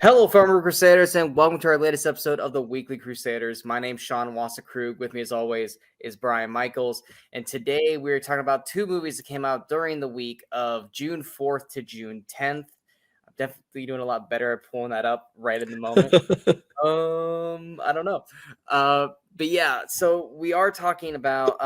Hello, Movie Crusaders, and welcome to our latest episode of the Weekly Crusaders. My name's Sean Wasserkrug. With me, as always, is Brian Michaels. And today we're talking about two movies that came out during the week of June 4th to June 10th. I'm definitely doing a lot better at pulling that up right in the moment. I don't know. But yeah, so we are talking about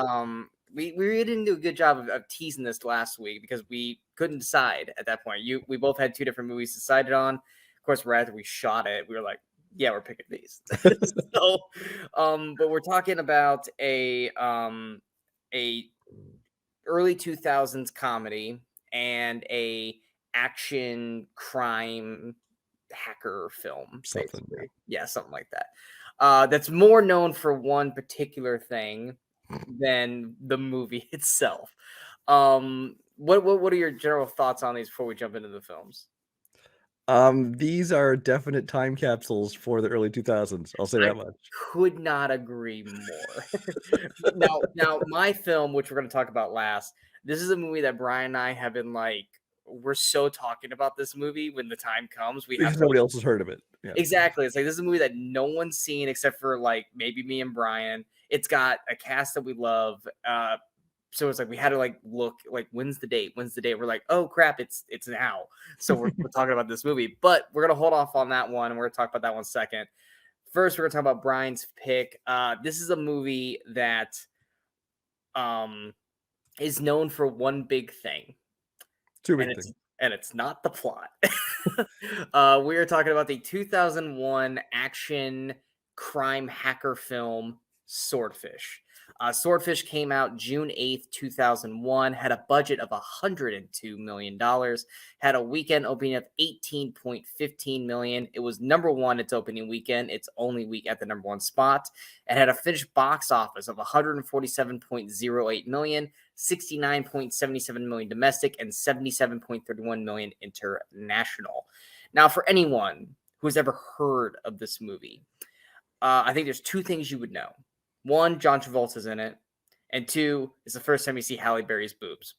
we really didn't do a good job of teasing this last week because we couldn't decide at that point. We both had two different movies decided on. Of course, right after we shot it, we were like, yeah, we're picking these. So but we're talking about a early 2000s comedy and a action crime hacker film, Something, basically. Yeah, something like that. That's more known for one particular thing than the movie itself. What are your general thoughts on these before we jump into the films? These are definite time capsules for the early 2000s. I'll say that much. Could not agree more. now, my film, which we're going to talk about last, this is a movie that Brian and I have been like, we're so talking about this movie when the time comes. We Because have nobody else has heard of it. Yeah. Exactly. It's like this is a movie that no one's seen except for like maybe me and Brian. It's got a cast that we love. So it's like we had to like look like when's the date? We're like, oh crap, it's now. So we're talking about this movie, but we're gonna hold off on that one and we're gonna talk about that one second. First, we're gonna talk about Brian's pick. This is a movie that is known for one big thing. Two big things. And it's not the plot. We are talking about the 2001 action crime hacker film Swordfish. Swordfish came out June 8th, 2001, had a budget of $102 million, had a weekend opening of $18.15 million. It was number one its opening weekend, its only week at the number one spot, and had a finished box office of $147.08 million, $69.77 million domestic, and $77.31 million international. Now, for anyone who's ever heard of this movie, I think there's two things you would know. One, John Travolta's in it. And two, it's the first time you see Halle Berry's boobs.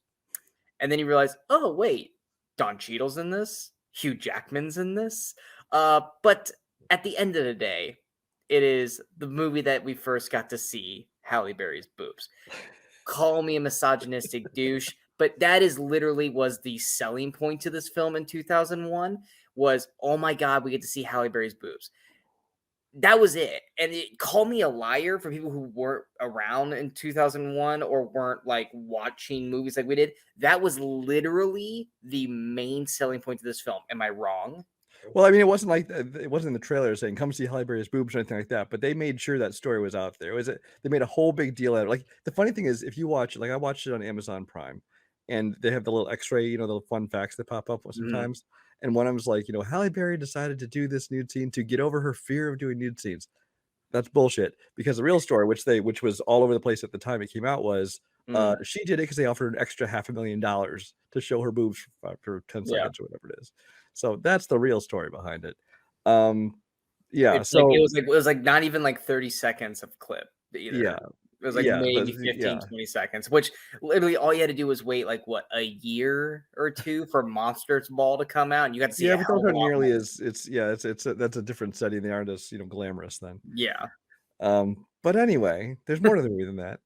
And then you realize, oh, wait, Don Cheadle's in this? Hugh Jackman's in this? But at the end of the day, it is the movie that we first got to see Halle Berry's boobs. Call me a misogynistic douche, but that is literally was the selling point to this film in 2001 was, oh my God, we get to see Halle Berry's boobs. That was it. And call me a liar for people who weren't around in 2001 or weren't like watching movies like we did. That was literally the main selling point to this film. Am I wrong? Well, I mean, it wasn't like it wasn't in the trailer saying "come see Halle Berry's boobs" or anything like that. But they made sure that story was out there. They made a whole big deal out of it. Like the funny thing is, if you watch, like I watched it on Amazon Prime, and they have the little X-ray, the fun facts that pop up sometimes. And one of them's like, Halle Berry decided to do this nude scene to get over her fear of doing nude scenes. That's bullshit. Because the real story, which was all over the place at the time it came out, was she did it because they offered an extra $500,000 to show her boobs for 10 seconds or whatever it is. So that's the real story behind it. It was like not even like 30 seconds of clip either. Yeah. It was like maybe 15, 20 seconds, which literally all you had to do was wait like what, a year or two for Monsters Ball to come out, and you got to see. Yeah, but those aren't nearly as that's a different setting. They aren't as glamorous then. Yeah. But anyway, there's more to the movie than that.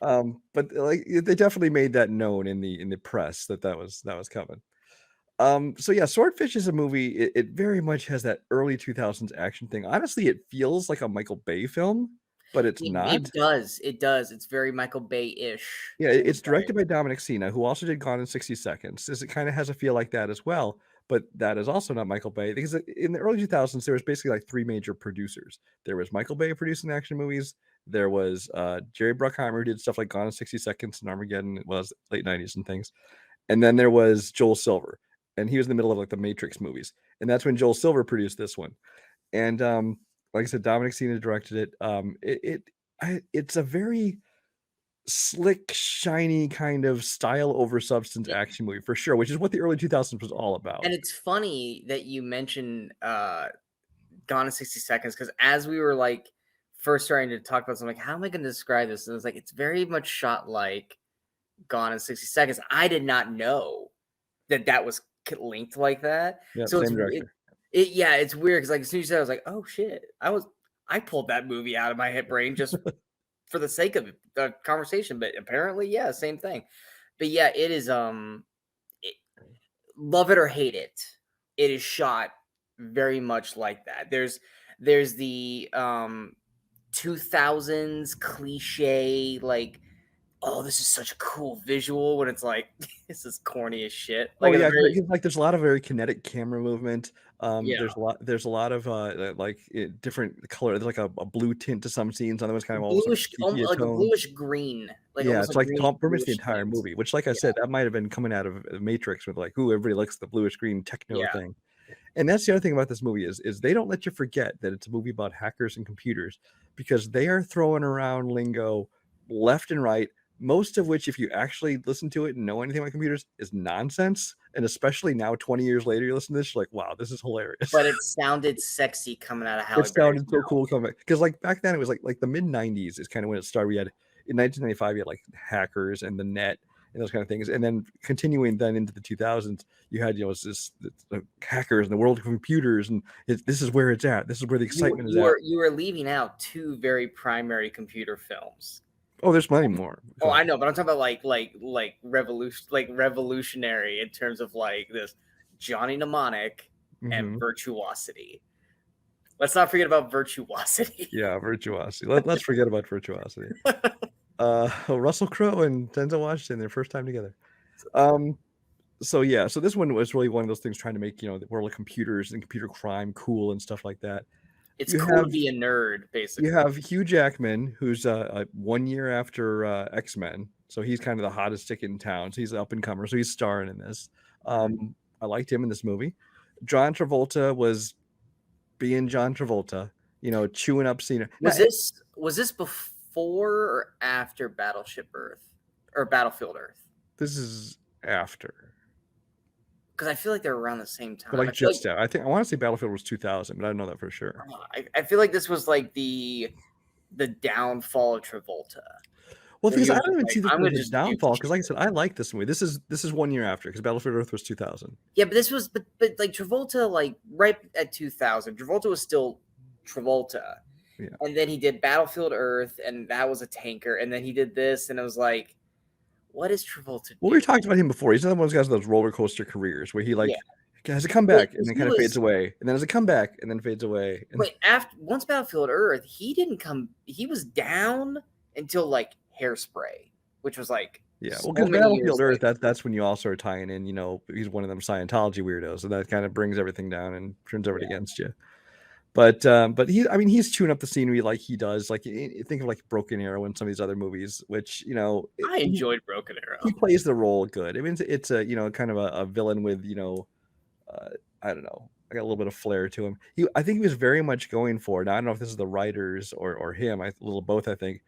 But like they definitely made that known in the press that was coming. So yeah, Swordfish is a movie. It very much has that early 2000s action thing. Honestly, it feels like a Michael Bay film. But it's not. It does. It's very Michael Bay-ish. Yeah, it's directed by Dominic Sena, who also did Gone in 60 Seconds. It kind of has a feel like that as well, but that is also not Michael Bay. Because in the early 2000s, there was basically like three major producers. There was Michael Bay producing action movies. There was Jerry Bruckheimer, who did stuff like Gone in 60 Seconds and Armageddon. It was late 90s and things. And then there was Joel Silver, and he was in the middle of like the Matrix movies. And that's when Joel Silver produced this one. And like I said, Dominic Sena directed it. It's a very slick, shiny kind of style over substance action movie for sure, which is what the early 2000s was all about. And it's funny that you mentioned Gone in 60 Seconds, because as we were like first starting to talk about something, like, how am I going to describe this? And it was like, it's very much shot like Gone in 60 Seconds. I did not know that was linked like that. Yeah, so same director. Yeah, it's weird because like as soon as you said, it, I was like, oh shit, I pulled that movie out of my head brain just for the sake of the conversation, but apparently, yeah, same thing. But yeah, it is it, love it or hate it, it is shot very much like that. There's the 2000s cliche like, oh, this is such a cool visual when it's like this is corny as shit. Oh Like at the yeah, very like there's a lot of very kinetic camera movement. yeah, There's a lot of like different color. There's like a blue tint to some scenes. Other ones kind of almost like bluish, sepia like a tone. bluish green, like Yeah, almost it's a like greenish pretty much the bluish entire tint. movie. Which, like I Yeah, said, that might have been coming out of Matrix with like, "Ooh, everybody likes the bluish green techno yeah. thing." And that's the other thing about this movie is they don't let you forget that it's a movie about hackers and computers because they are throwing around lingo left and right, most of which, if you actually listen to it and know anything about computers, is nonsense. And especially now, 20 years later, you listen to this, you're like, wow, this is hilarious. But it sounded sexy coming out of It Halle Berry's sounded so mouth. cool coming back because like back then it was like the mid 90s is kind of when it started. We had in 1995 you had like hackers and the net and those kind of things, and then continuing then into the 2000s you had the hackers and the world of computers, and this is where it's at. This is where the excitement is at. You were leaving out two very primary computer films. Oh, there's plenty more. Oh, Go I ahead. know, but I'm talking about like revolutionary in terms of like this Johnny Mnemonic and Hmm. Virtuosity. Let's not forget about Virtuosity. Yeah, virtuosity. Let's forget about virtuosity. Russell Crowe and Denzel Washington, their first time together. Um, so yeah, so this one was really one of those things trying to make the world of computers and computer crime cool and stuff like that. It's You cool to have be a nerd, you basically. have Hugh Jackman, who's 1 year after X-Men, so he's kind of the hottest ticket in town. So he's an up and comer, so he's starring in this. I liked him in this movie. John Travolta was being John Travolta, chewing up scenery. Now, Was this before or after Battleship Earth or Battlefield Earth? this is after, Because I feel like they're around the same but time. like just out. I want to say Battlefield was 2000, but I don't know that for sure. I feel like this was like the downfall of Travolta. Well, Where because he I was don't just even like, see this I'm as gonna a just do downfall. Because, like I shit. said, I like this movie. This is 1 year after, because Battlefield Earth was 2000. Yeah, but this was but like Travolta, like right at 2000, Travolta was still Travolta. Yeah. And then he did Battlefield Earth, and that was a tanker. And then he did this, and it was like, what is Travolta Well, we doing? talked about him before. He's another one of those guys with those roller coaster careers where he Yeah. like has a comeback and then kind of fades away, and then has a comeback and then fades away. And But after once Battlefield Earth, he didn't come. He was down until like Hairspray, which was like yeah, well, so because many years Battlefield Earth, later. that's when you all start tying in. He's one of them Scientology weirdos, so that kind of brings everything down and turns everything Yeah, against you. But he's chewing up the scenery like he does. Like think of like Broken Arrow and some of these other movies, which I enjoyed Broken he Arrow. plays the role good. I mean, it's a kind of a villain with I don't know. I got a little bit of flair to him. I think he was very much going for. Now I don't know if this is the writers or him. A little both. I think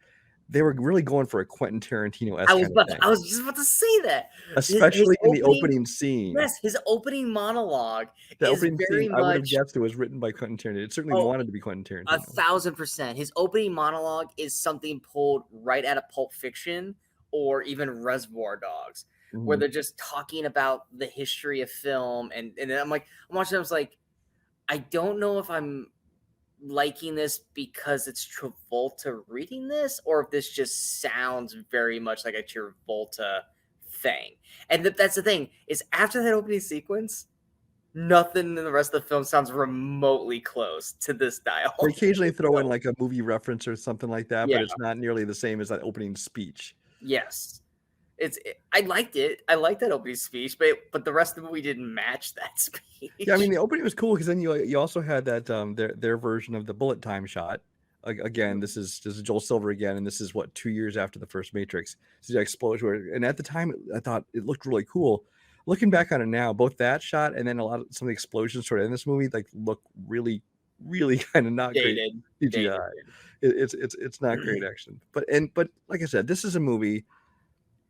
they were really going for a Quentin Tarantino esque kind of thing, I was just about to say that his especially in the opening, opening scene. yes, his opening monologue The is opening scene, very I would have much guessed it was written by Quentin Tarantino. It certainly oh wanted to be Quentin a Tarantino. 1000%. His opening monologue is something pulled right out of Pulp Fiction or even Reservoir Dogs, where Mhm. they're just talking about the history of film, and then I'm watching. I was like, I don't know if I'm liking this because it's Travolta reading this, or if this just sounds very much like a Travolta thing. And that's the thing is after that opening sequence, nothing in the rest of the film sounds remotely close to this They dialogue. occasionally throw in like a movie reference or something like that, Yeah. but it's not nearly the same as that opening speech. Yes. I liked it. I liked that opening speech, but the rest of the movie didn't match that speech. Yeah, I mean the opening was cool because then you also had that their version of the bullet time shot. Again, this is Joel Silver again, and this is what 2 years after the first Matrix. This is the explosion, and at the time I thought it looked really cool. Looking back on it now, both that shot and then some of the explosions sort of in this movie like look really, really kind of not great Dated. Dated. CGI. It's not great action, but like I said, this is a movie.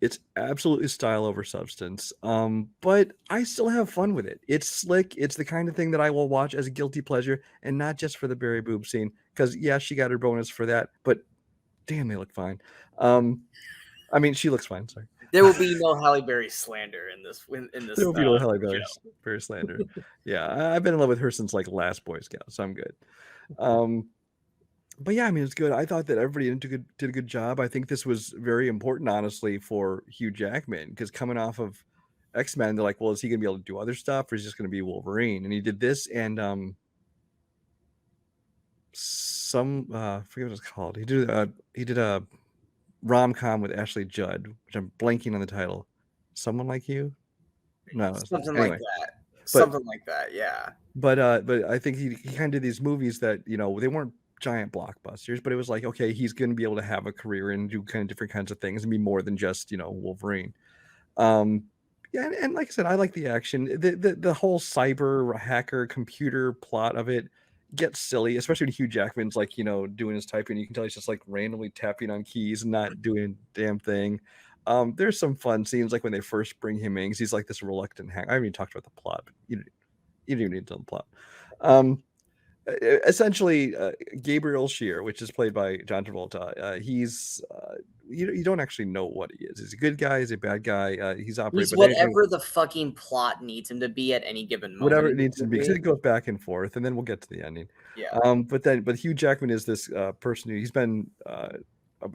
It's absolutely style over substance. But I still have fun with it. It's slick. It's the kind of thing that I will watch as a guilty pleasure, and not just for the Barry boob scene. Because yeah, she got her bonus for that, but damn, they look fine. Um, I mean, she looks fine. Sorry. There will be no Halle Berry slander in this There will be no Halle show. Berry slander. Yeah, I've been in love with her since like Last Boy Scout, so I'm good. But yeah, I mean, it's good. I thought that everybody did a good job. I think this was very important, honestly, for Hugh Jackman, because coming off of X-Men, they're like, well, is he gonna be able to do other stuff, or is he just gonna be Wolverine? And he did this and I forget what it's called. He did a rom-com with Ashley Judd, which I'm blanking on the title. Someone Like You? No, Something anyway. like that. But Something like that, yeah. But I think he kind of did these movies that, you know, they weren't giant blockbusters, but it was like, okay, he's going to be able to have a career and do kind of different kinds of things and be more than just, you know, Wolverine. Yeah, and like I said, I like the action. The whole cyber hacker computer plot of it gets silly, especially when Hugh Jackman's like, you know, doing his typing. You can tell he's just like randomly tapping on keys and not doing a damn thing. There's some fun scenes like when they first bring him in, 'cause he's like this reluctant hacker. I haven't even talked about the plot, but you don't even need to tell the plot. Essentially, Gabriel Shear, which is played by John Travolta, he's you don't actually know what he is. He's a good guy. He's a bad guy. He's operated. He's whatever the fucking plot needs him to be at any given moment. Whatever it needs to be, because it goes back and forth, and then we'll get to the ending. Yeah. But Hugh Jackman is this person who he's been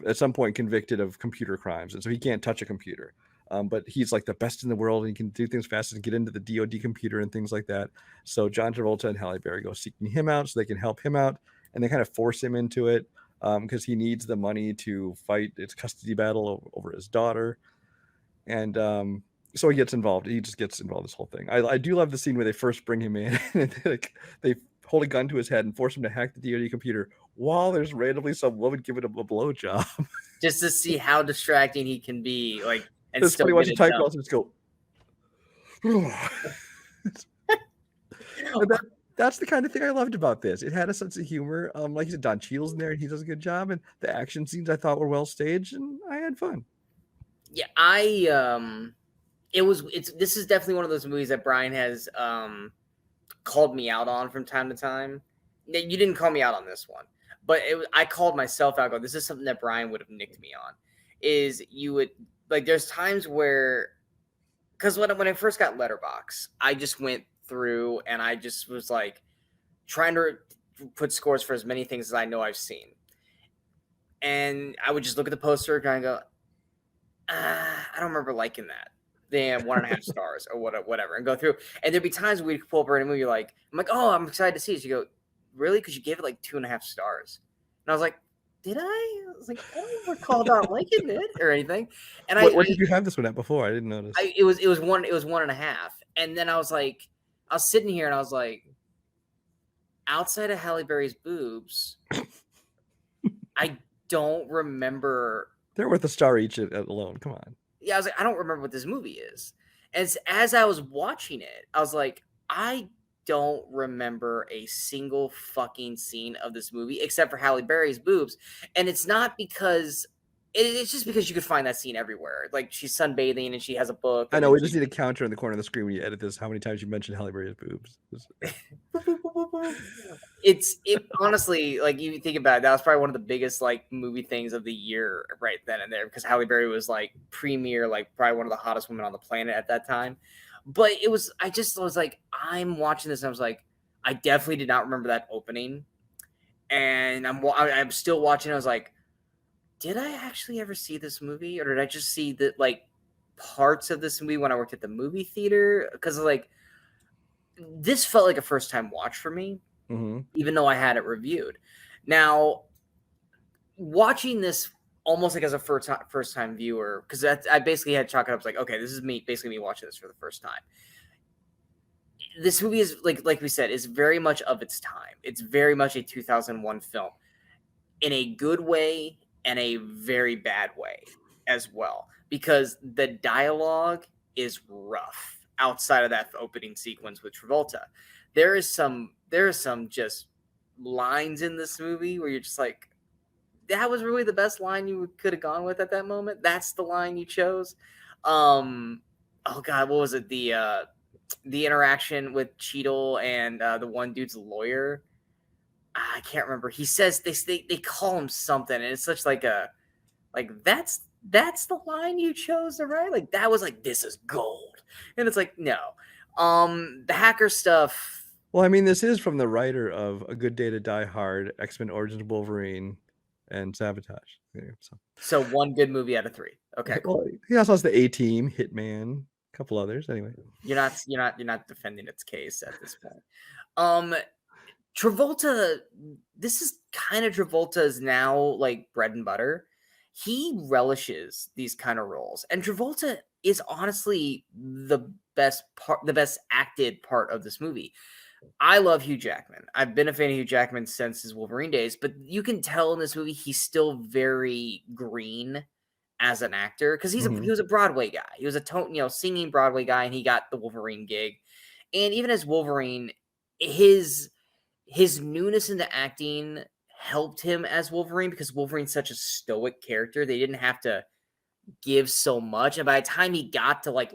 at some point convicted of computer crimes, and so he can't touch a computer. But he's like the best in the world, and he can do things fast and get into the DoD computer and things like that. So John Travolta and Halle Berry go seeking him out so they can help him out, and they kind of force him into it because he needs the money to fight its custody battle over his daughter. And so he gets involved. He just gets involved in this whole thing. I do love the scene where they first bring him in and they hold a gun to his head and force him to hack the DoD computer while there's randomly some woman giving him a blowjob. Just to see how distracting he can be, like. And it's funny watching type also just go. That's the kind of thing I loved about this. It had a sense of humor. Like you said, Don Cheadle's in there and he does a good job. And the action scenes I thought were well staged, and I had fun. Yeah, this is definitely one of those movies that Brian has called me out on from time to time. You didn't call me out on this one, but I called myself out. This is something that Brian would have nicked me on. Is you would. Like, there's times where, because when I first got Letterboxd, I just went through and I just was like trying to put scores for as many things as I know I've seen. And I would just look at the poster and go, I don't remember liking that. Damn, 1.5 stars or whatever, and go through. And there'd be times we'd pull up a movie, I'm like, oh, I'm excited to see it. You go, really? Because you gave it like 2.5 stars. And I was like, did I? I was like, I don't recall not liking it or anything. And what did you have this one at before? I didn't notice. It was 1.5. And then I was sitting here and I was like, outside of Halle Berry's boobs, I don't remember. They're worth a star each alone. Come on. Yeah, I was like, I don't remember what this movie is. And as I was watching it, I was like, I don't remember a single fucking scene of this movie except for Halle Berry's boobs. And it's not because it's just because you could find that scene everywhere. Like, she's sunbathing and she has a book. I know, we just need a counter in the corner of the screen when you edit this, how many times you mentioned Halle Berry's boobs. It honestly, like, you think about it, that was probably one of the biggest like movie things of the year right then and there, because Halle Berry was like premier, like probably one of the hottest women on the planet at that time. But I just was like, I'm watching this and I was like, I definitely did not remember that opening. And I'm still watching. I was like, did I actually ever see this movie, or did I just see the like parts of this movie when I worked at the movie theater? Because like, this felt like a first time watch for me, even though I had it reviewed. Now, watching this almost like as a first time viewer, because I basically had chalk it up like, okay, this is me watching this for the first time. This movie is like we said, is very much of its time. It's very much a 2001 film in a good way and a very bad way as well, because the dialogue is rough outside of that opening sequence with Travolta. There is some just lines in this movie where you're just like, that was really the best line you could have gone with at that moment. That's the line you chose. Oh God, what was it? The interaction with Cheadle and the one dude's lawyer. I can't remember. He says they call him something, and it's such like that's that's the line you chose to write? Like, that was like, this is gold. And it's like, no. The hacker stuff. Well, I mean, this is from the writer of A Good Day to Die Hard, X-Men Origins Wolverine, and Sabotage. So one good movie out of 3. Okay, cool. Well, he also has the A-Team, Hitman, a couple others. Anyway, You're not defending its case at this point. Travolta, this is kind of Travolta's now like bread and butter. He relishes these kind of roles, and Travolta is honestly the best acted part of this movie. I love Hugh Jackman. I've been a fan of Hugh Jackman since his Wolverine days, but you can tell in this movie he's still very green as an actor because he was a Broadway guy. He was a singing Broadway guy, and he got the Wolverine gig. And even as Wolverine, his newness into acting helped him as Wolverine because Wolverine's such a stoic character. They didn't have to give so much, and by the time he got to like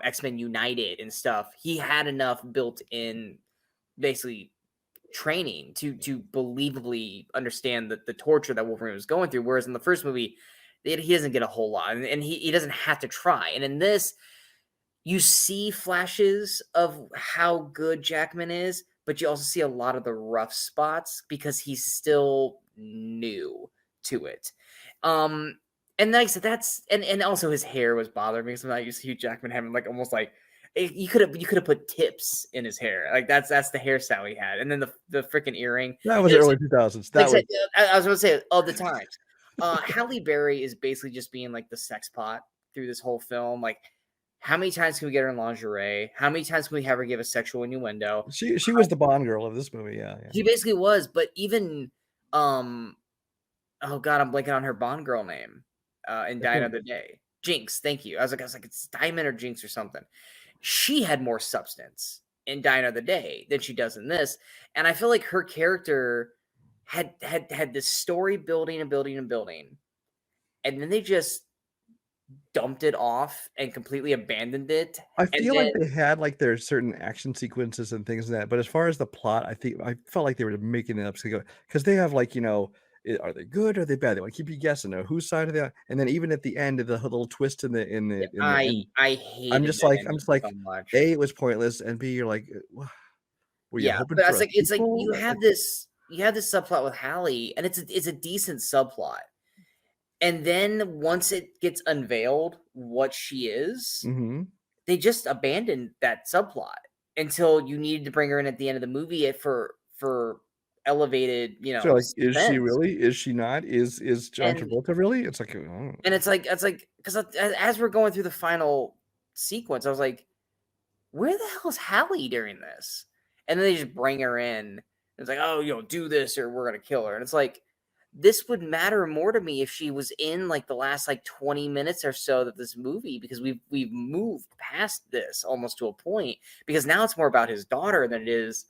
X-Men United and stuff, he had enough built in basically training to believably understand the torture that Wolverine was going through. Whereas in the first movie, he doesn't get a whole lot, and he doesn't have to try. And in this, you see flashes of how good Jackman is, but you also see a lot of the rough spots because he's still new to it. And like I said, that's and also his hair was bothering me. So I used to Hugh Jackman having like almost like you could have put tips in his hair. Like that's the hairstyle he had. And then the freaking earring. that was early 2000s. That was I was going to say all the times. Halle Berry is basically just being like the sex pot through this whole film. Like, how many times can we get her in lingerie? How many times can we have her give a sexual innuendo? she was the Bond girl of this movie. Yeah. She basically was. But even oh god, I'm blanking on her Bond girl name. In Die Another Day. Jinx, thank you. I was like, it's Diamond or Jinx or something. She had more substance in Die Another Day than she does in this. And I feel like her character had this story building and building and building. And then they just dumped it off and completely abandoned it. I feel like they had like their certain action sequences and things like that. But as far as the plot, I felt like they were making it up because they have like, are they good? Or are they bad? They want to keep you guessing. Whose side are they on? And then even at the end of the little twist in the end, I hate. I'm just like so much. A, it was pointless, and B, you're like, were you hoping but for it's like you have this subplot with Halle, and it's a decent subplot. And then once it gets unveiled what she is, they just abandoned that subplot until you needed to bring her in at the end of the movie for elevated, so like, is she really? Is she not? Is John Travolta really? It's like, and it's like because as we're going through the final sequence, I was like, where the hell is Halle during this? And then they just bring her in. It's like, oh, do this or we're gonna kill her. And it's like, this would matter more to me if she was in like the last like 20 minutes or so of this movie, because we've moved past this almost to a point, because now it's more about his daughter than it is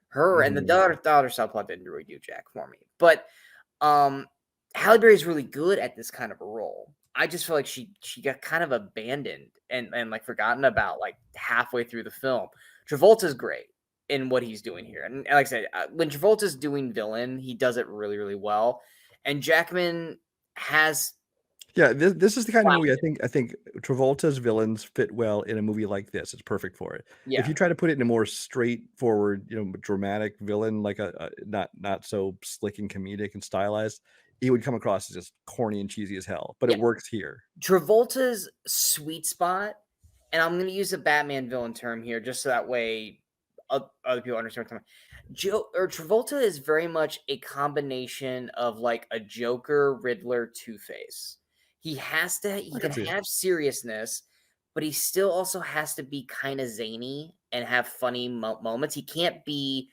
her. And the daughter subplot didn't really do jack for me. But Halle Berry is really good at this kind of a role. I just feel like she got kind of abandoned and like forgotten about like halfway through the film. Travolta's great in what he's doing here. And like I said, when Travolta's doing villain, he does it really, really well. And Jackman has... Yeah, this is the kind of movie I think Travolta's villains fit well in a movie like this. It's perfect for it. Yeah. If you try to put it in a more straightforward, dramatic villain, like a not so slick and comedic and stylized, he would come across as just corny and cheesy as hell. But it works here. Travolta's sweet spot, and I'm going to use a Batman villain term here, just so that way other people understand what I'm talking about. Travolta is very much a combination of like a Joker, Riddler, Two-Face. He can have seriousness, but he still also has to be kind of zany and have funny moments. He can't be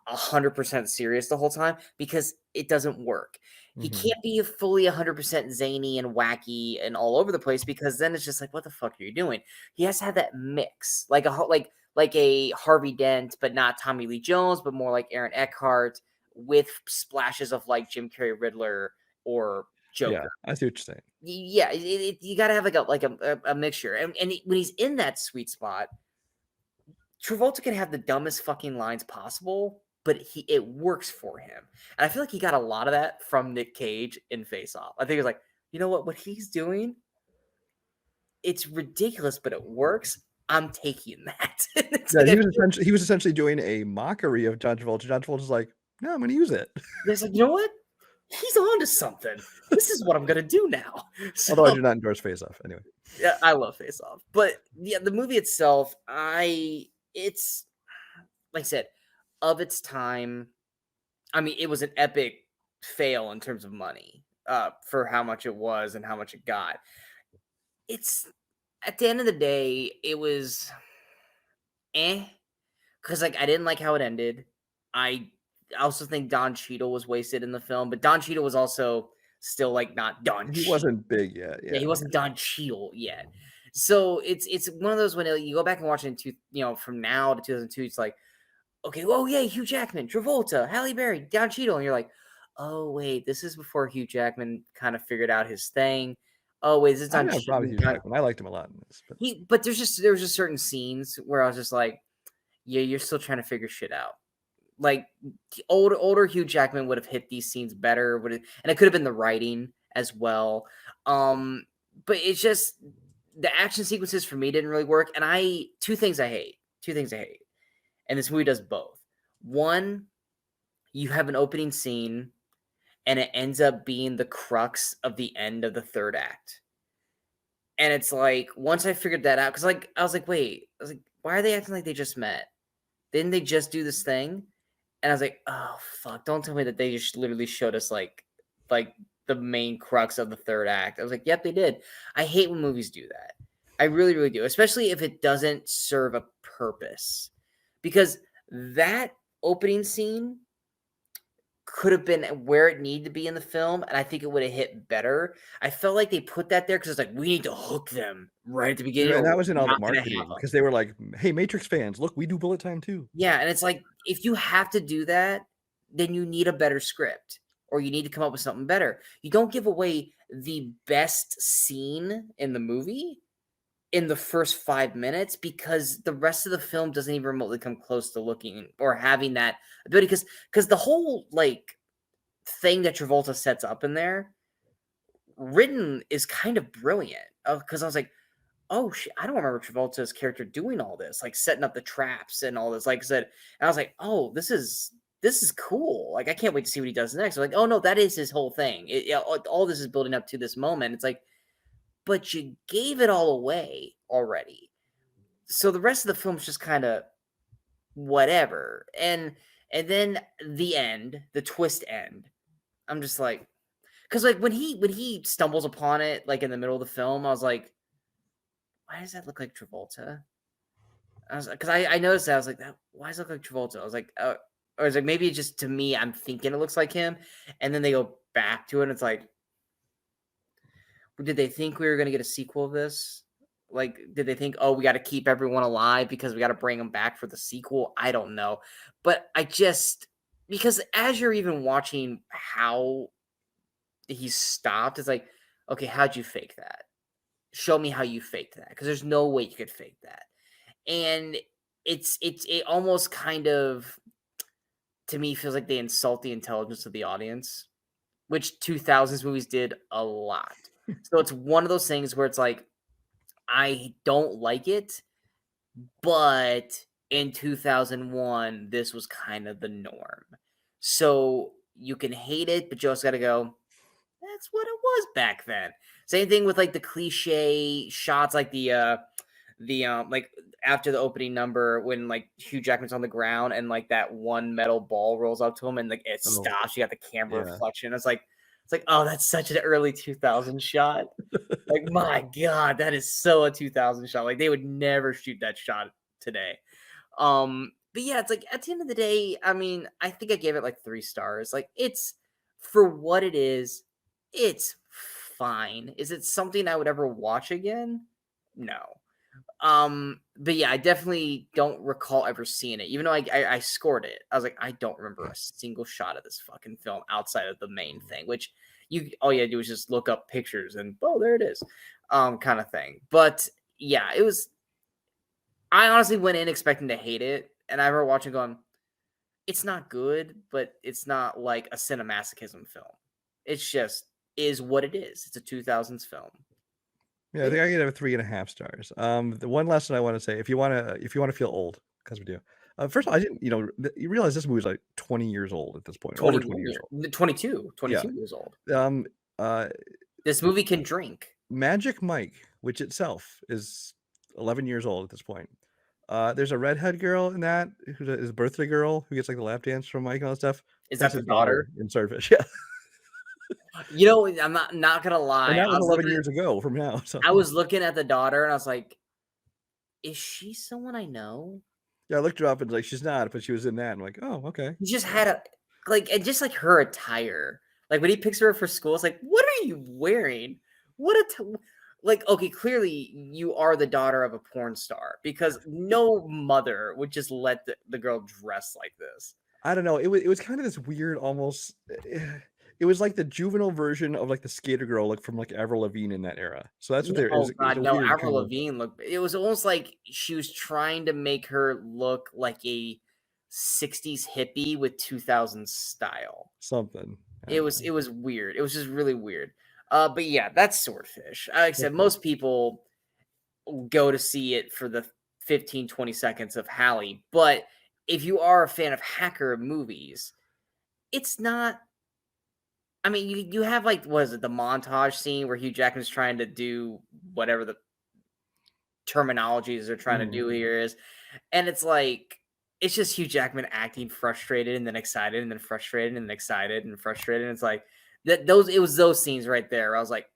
100% serious the whole time because it doesn't work. He can't be fully 100% zany and wacky and all over the place, because then it's just like, what the fuck are you doing? He has to have that mix, like a Harvey Dent, but not Tommy Lee Jones, but more like Aaron Eckhart, with splashes of like Jim Carrey Riddler or Joker. Yeah, I see what you're saying. Yeah, you got to have like a mixture. And when he's in that sweet spot, Travolta can have the dumbest fucking lines possible, but it works for him. And I feel like he got a lot of that from Nick Cage in Face Off. I think it's like, you know what he's doing, it's ridiculous, but it works. I'm taking that. It's Yeah, like he was essentially doing a mockery of John Travolta. John Travolta's like, "No, I'm gonna use it." it's like, you know what? He's on to something. This is what I'm gonna do now. Although I So do not endorse Face Off anyway. yeah, I love Face Off. But yeah, the movie itself, it's like I said, of its time, I mean, it was an epic fail in terms of money, for how much it was and how much it got. It's at the end of the day, it was because like I didn't like how it ended. I also think Don Cheadle was wasted in the film, but Don Cheadle was also still like not Don He Cheadle. wasn't big yet. Yeah, he wasn't Don Cheadle yet. So it's one of those when you go back and watch it from now to 2002, it's like, okay, oh yeah, Hugh Jackman, Travolta, Halle Berry, Don Cheadle, and you're like, oh wait, this is before Hugh Jackman kind of figured out his thing. Oh wait, this is I Don didn't have a problem Cheadle. with Hugh Jackman. I liked him a lot in this, but But there was just certain scenes where I was just like, yeah, you're still trying to figure shit out. Like older Hugh Jackman would have hit these scenes better, and it could have been the writing as well. But it's just the action sequences for me didn't really work. And two things I hate. And this movie does both. One, you have an opening scene and it ends up being the crux of the end of the third act. And it's like, once I figured that out, because like I was like, why are they acting like they just met? Didn't they just do this thing? And I was like, oh fuck, don't tell me that they just literally showed us like the main crux of the third act. I was like, yep, they did. I hate when movies do that. I really, really do, especially if it doesn't serve a purpose. Because that opening scene could have been where it needed to be in the film, and I think it would have hit better. I felt like they put that there because it's like, we need to hook them right at the beginning. and Or that was in we're all the not gonna have marketing them. because they were like, "Hey, Matrix fans, look, we do bullet time too." Yeah, and it's like, if you have to do that, then you need a better script, or you need to come up with something better. You don't give away the best scene in the movie in the first 5 minutes because the rest of the film doesn't even remotely come close to looking or having that ability. Because the whole like thing that Travolta sets up in there, written is kind of brilliant. Because I was like, oh shit, I don't remember Travolta's character doing all this, like setting up the traps and all this. Like I said, and I was like, oh, this is cool. Like I can't wait to see what he does next. I'm like, oh no, that is his whole thing. All this is building up to this moment. It's like, but you gave it all away already. So the rest of the film's just kind of whatever. And then the end, the twist end. I'm just like, because like when he stumbles upon it, like in the middle of the film, I was like, why does that look like Travolta? I was because I noticed that I was like, why does it look like Travolta? I was like, or I was like, maybe it's just to me, I'm thinking it looks like him, and then they go back to it, and it's like, did they think we were gonna get a sequel of this? Like, did they think, oh, we got to keep everyone alive because we got to bring them back for the sequel? I don't know, but I just because as you're even watching how he stopped, it's like, okay, how'd you fake that? Show me how you faked that because there's no way you could fake that. And it almost kind of to me feels like they insult the intelligence of the audience, which 2000s movies did a lot. So it's one of those things where it's like, I don't like it, but in 2001 this was kind of the norm. So you can hate it, but you also got to go, that's what it was back then. Same thing with like the cliche shots, like the like after the opening number when like Hugh Jackman's on the ground and like that one metal ball rolls up to him and like it stops. You got the camera reflection. It's like, oh, that's such an early 2000 shot. Like, my God, that is so a 2000 shot. Like they would never shoot that shot today. But yeah, it's like at the end of the day, I mean, I think I gave it like 3 stars. Like it's for what it is, it's fine. Is it something I would ever watch again? No. But yeah, I definitely don't recall ever seeing it. Even though I scored it, I was like, I don't remember a single shot of this fucking film outside of the main thing, which all you had to do is just look up pictures and oh, there it is, kind of thing. But yeah, it was. I honestly went in expecting to hate it, and I remember watching going, it's not good, but it's not like a cinemasochism film. It's just is what it is. It's a 2000s film. Yeah, I think I give it a 3.5 stars. The one lesson I want to say, if you wanna feel old, because we do. First of all, I didn't, you realize this movie is like 20 years old at this point, over 20 21 years years, old. 22, Yeah. 22 years old. Um, uh, This movie can drink. Magic Mike, which itself is 11 years old at this point. There's a redhead girl in that who is a birthday girl who gets like the lap dance from Mike and all that stuff. Is That's that the his daughter daughter? in Swordfish. Yeah. You know, I'm not gonna And lie. that was 11 years ago from now. So I was looking at the daughter and I was like, is she someone I know? yeah, I looked her up and like she's not, but she was in that. I'm like, oh, okay. He just had a like, and just like her attire. Like when he picks her up for school, it's like, what are you wearing? What a like, okay, clearly you are the daughter of a porn star because no mother would just let the girl dress like this. I don't know. It was kind of this weird, almost. It was like the juvenile version of like the skater girl, like from like Avril Lavigne in that era. So that's what there Oh is. It was God, a no! weird Avril kind of. Lavigne looked. It was almost like she was trying to make her look like a '60s hippie with 2000s style. Something. It was weird. It was just really weird. But yeah, that's Swordfish. Like I said, most people go to see it for the 15, 20 seconds of Hallie. But if you are a fan of hacker movies, it's not. I mean, you have like, what is it, the montage scene where Hugh Jackman's trying to do whatever the terminologies they're trying to do here is, and it's like it's just Hugh Jackman acting frustrated and then excited and then frustrated and then excited and frustrated. And it's like it was those scenes right there. I was like,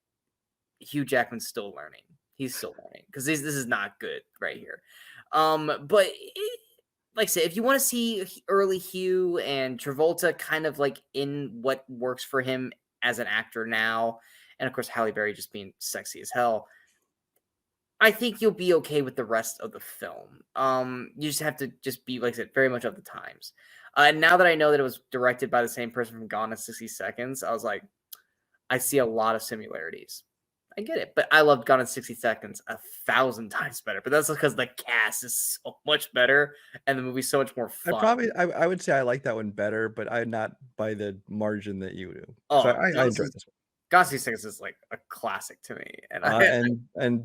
Hugh Jackman's still learning. He's still learning because this is not good right here. But like I said, if you want to see early Hugh and Travolta kind of like in what works for him as an actor now, and of course Halle Berry just being sexy as hell, I think you'll be okay with the rest of the film. You just have to just be, like I said, very much of the times. And now that I know that it was directed by the same person from Gone in 60 Seconds, I was like, I see a lot of similarities. I get it, but I loved Gone in 60 Seconds 1,000 times better. But that's because the cast is so much better and the movie's so much more fun. I would say I like that one better, but I not by the margin that you do. So Oh, I enjoyed this one. Gone in 60 Seconds is like a classic to me, and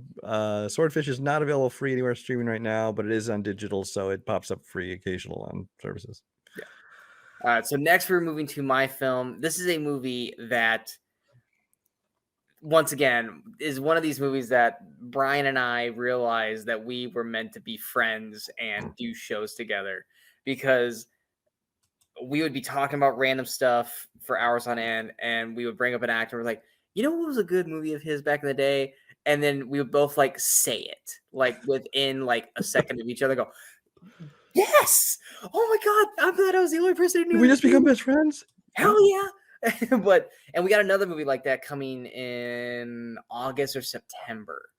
Swordfish is not available free anywhere streaming right now, but it is on digital, so it pops up free occasional on services. yeah. All right, so next we're moving to my film. This is a movie that, once again, is one of these movies that Brian and I realized that we were meant to be friends and do shows together, because we would be talking about random stuff for hours on end, and we would bring up an actor. We're like, you know what was a good movie of his back in the day? And then we would both like say it like within like a second of each other. Go, yes! Oh my god! I'm glad I was the only person who knew. Did we just become best friends? Hell yeah! And we got another movie like that coming in August or September.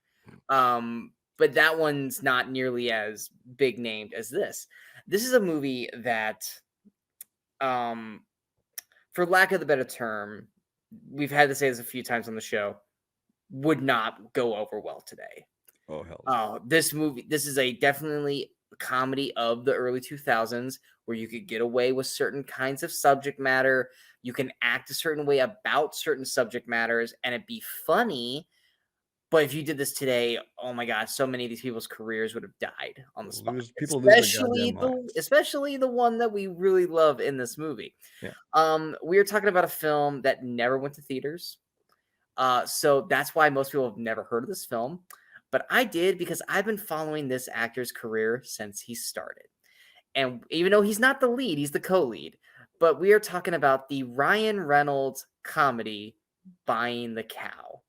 But that one's not nearly as big named as this. This is a movie that, for lack of the better term, we've had to say this a few times on the show, would not go over well today. Oh hell. This is a definitely comedy of the early 2000s where you could get away with certain kinds of subject matter. You can act a certain way about certain subject matters and it'd be funny. But if you did this today, oh my God, so many of these people's careers would have died on the spot. Especially the one that we really love in this movie. Yeah. We are talking about a film that never went to theaters. So that's why most people have never heard of this film. But I did, because I've been following this actor's career since he started. And even though he's not the lead, he's the co-lead. But we are talking about the Ryan Reynolds comedy, Buying the Cow.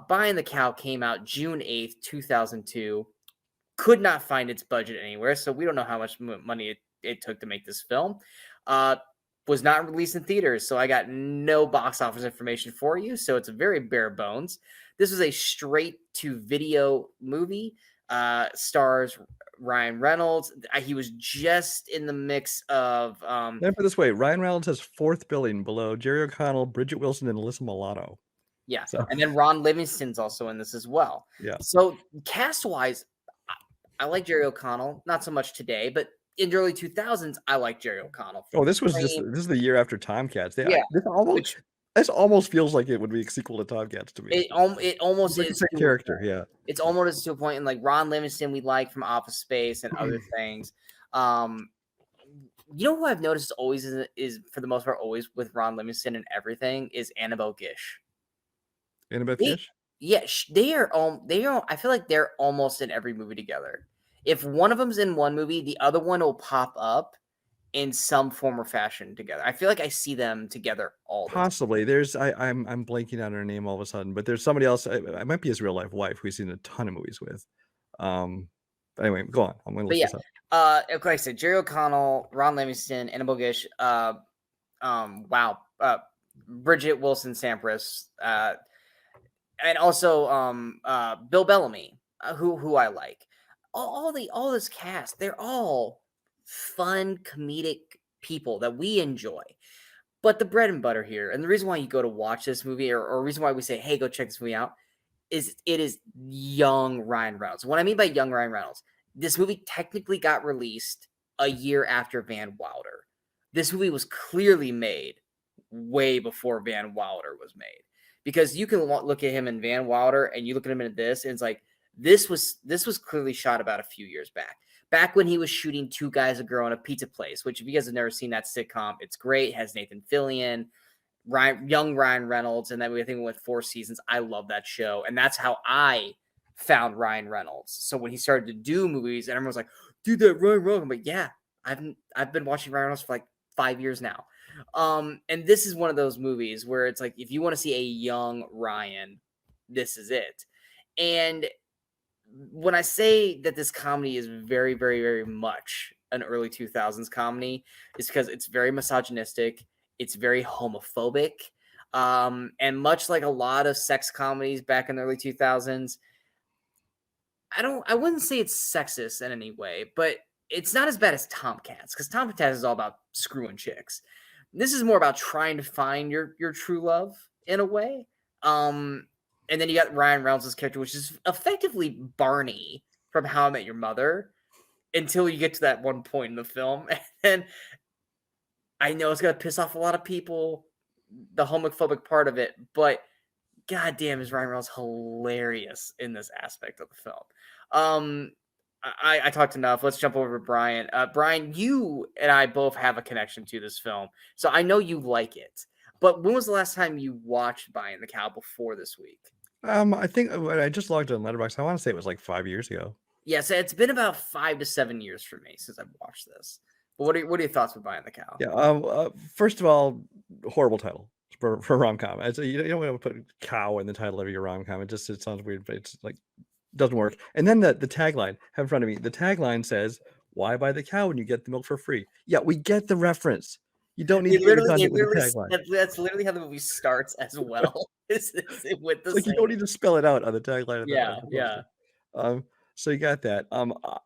Buying the Cow came out June 8th, 2002. Could not find its budget anywhere, so we don't know how much money it took to make this film. Was not released in theaters, so I got no box office information for you, so it's very bare bones. This was a straight-to-video movie. Stars Ryan Reynolds. He was just in the mix of... Let me put it this way. Ryan Reynolds has fourth billing below Jerry O'Connell, Bridget Wilson, and Alyssa Milano. Yeah, so. And then Ron Livingston's also in this as well. Yeah. So cast-wise, I like Jerry O'Connell. Not so much today, but in the early 2000s, I like Jerry O'Connell. Oh, this is the year after Tomcats. Yeah, This almost feels like it would be a sequel to Tomcats to me. it almost like is the same character, yeah. It's almost to a point, and like Ron Livingston, we like from Office Space and other things. You know who I've noticed always is for the most part always with Ron Livingston and everything is Annabelle Gish. Annabelle Gish? Yeah, they are. I feel like they're almost in every movie together. If one of them's in one movie, the other one will pop up in some form or fashion together. I feel like I see them together all the time. Possibly. I'm blanking on her name all of a sudden, but there's somebody else. I might be his real life wife who he's seen a ton of movies with. But anyway, go on. I'm gonna look this up. Like I said, Jerry O'Connell, Ron Livingston, Annabelle Gish, Bridget Wilson Sampras, and also Bill Bellamy, who I like. All this cast, they're all fun comedic people that we enjoy. But the bread and butter here, and the reason why you go to watch this movie, or the reason why we say, hey, go check this movie out, is it is young Ryan Reynolds. What I mean by young Ryan Reynolds, this movie technically got released a year after Van Wilder. This movie was clearly made way before Van Wilder was made. Because you can look at him in Van Wilder and you look at him in this, and it's like, this was clearly shot about a few years back when he was shooting Two Guys, a Girl in a Pizza Place, which if you guys have never seen that sitcom, it's great. It has Nathan Fillion, young Ryan Reynolds, and then I think we went 4 seasons. I love that show, and that's how I found Ryan Reynolds. So when he started to do movies, and everyone's like, dude, that Ryan Reynolds, I'm like, yeah, I've been watching Ryan Reynolds for like 5 years now. And this is one of those movies where it's like, if you want to see a young Ryan, this is it. And when I say that this comedy is very, very, very much an early 2000s comedy, it's because it's very misogynistic. It's very homophobic. And much like a lot of sex comedies back in the early 2000s, I wouldn't say it's sexist in any way, but it's not as bad as Tomcats, because Tomcats is all about screwing chicks. This is more about trying to find your true love in a way. And then you got Ryan Reynolds' character, which is effectively Barney from How I Met Your Mother, until you get to that one point in the film. And I know it's going to piss off a lot of people, the homophobic part of it, but goddamn, is Ryan Reynolds hilarious in this aspect of the film. I talked enough. Let's jump over to Brian. Brian, you and I both have a connection to this film, so I know you like it. But when was the last time you watched Buying the Cow before this week? I think I just logged on Letterboxd. I want to say it was like 5 years ago. Yes, it's been about 5 to 7 years for me since I've watched this. But what are your thoughts with Buying the Cow? Yeah. First of all, horrible title for rom-com. You don't want to put cow in the title of your rom-com. It sounds weird, but it's like doesn't work. And then the tagline, have in front of me. The tagline says, "Why buy the cow when you get the milk for free?" Yeah, we get the reference. You don't need to with the tagline. That's literally how the movie starts as well. With the like you don't need to spell it out on the tagline. Yeah. So you got that.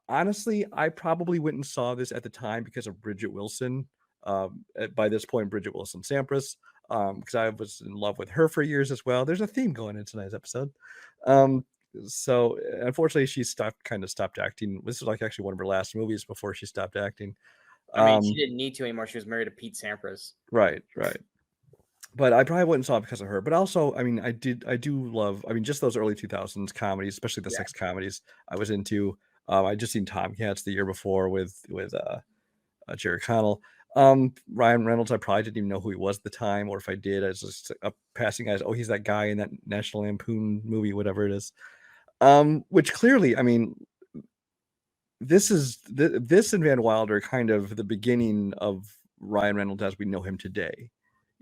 Honestly, I probably went and saw this at the time because of Bridget Wilson. By this point, Bridget Wilson Sampras, because I was in love with her for years as well. There's a theme going in tonight's episode. So unfortunately, she stopped acting. This was like actually one of her last movies before she stopped acting. I mean, she didn't need to anymore. She was married to Pete Sampras. Right. But I probably wouldn't saw it because of her. But also, I mean, I do love, just those early 2000s comedies, especially the sex comedies I was into. I just seen Tomcats the year before with Jerry O'Connell. Ryan Reynolds, I probably didn't even know who he was at the time, or if I did, I was just passing guys. Oh, he's that guy in that National Lampoon movie, whatever it is. Which clearly, I mean, this and Van Wilder kind of the beginning of Ryan Reynolds as we know him today.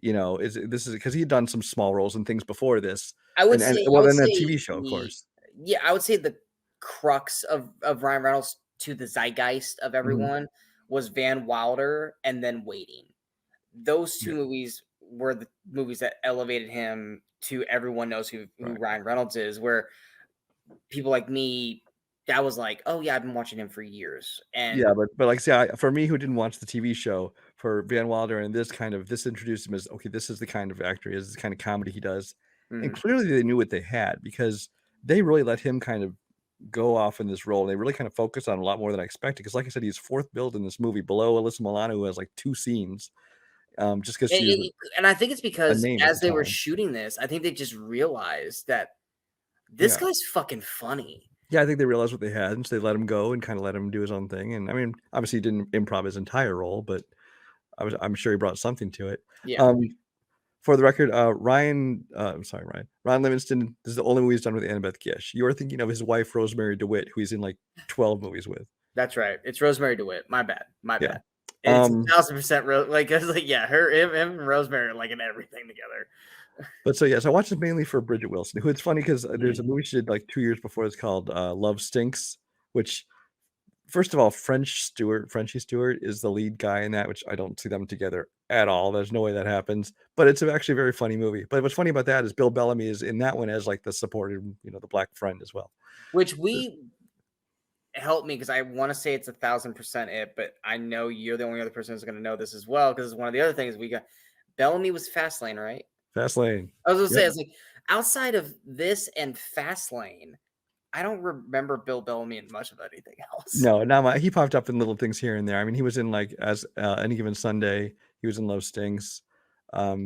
This is because he had done some small roles and things before this. I would say that TV show, of course. Yeah, I would say the crux of Ryan Reynolds to the zeitgeist of everyone was Van Wilder and then Waiting. Those two movies were the movies that elevated him to everyone knows who Ryan Reynolds is, where people like me, that was like, oh yeah, I've been watching him for years. And but like, see, for me who didn't watch the TV show, for Van Wilder and this introduced him as, okay, this is the kind of actor he is, this kind of comedy he does. And clearly they knew what they had, because they really let him kind of go off in this role. And they really kind of focus on a lot more than I expected. Because, like I said, he's fourth billed in this movie below Alyssa Milano, who has like 2 scenes, just because she was And I think it's a because name at as the they were time. shooting this, I think they just realized that this Yeah. guy's fucking funny. Yeah, I think they realized what they had, and so they let him go and kind of let him do his own thing. And I mean, obviously, he didn't improv his entire role, but I'm sure he brought something to it. Yeah. For the record, Ron Livingston, this is the only movie he's done with Annabeth Gish. You're thinking of his wife, Rosemary DeWitt, who he's in like 12 movies with. That's right. It's Rosemary DeWitt. My bad. Yeah. It's 1,000% like, I was like, yeah, him and Rosemary are like in everything together. But so I watched it mainly for Bridget Wilson, who it's funny because there's a movie she did like 2 years before. It's called Love Stinks, which, first of all, Frenchie Stewart is the lead guy in that, which I don't see them together at all. There's no way that happens. But it's actually a very funny movie. But what's funny about that is Bill Bellamy is in that one as like the supported, the black friend as well. Which help me because I want to say it's 1,000% it, but I know you're the only other person who's going to know this as well because it's one of the other things we got. Bellamy was Fastlane, right? Fastlane. I was going to say, it's like outside of this and Fastlane, I don't remember Bill Bellamy in much of anything else. No, he popped up in little things here and there. I mean, he was in like as Any Given Sunday. He was in Love Stinks, a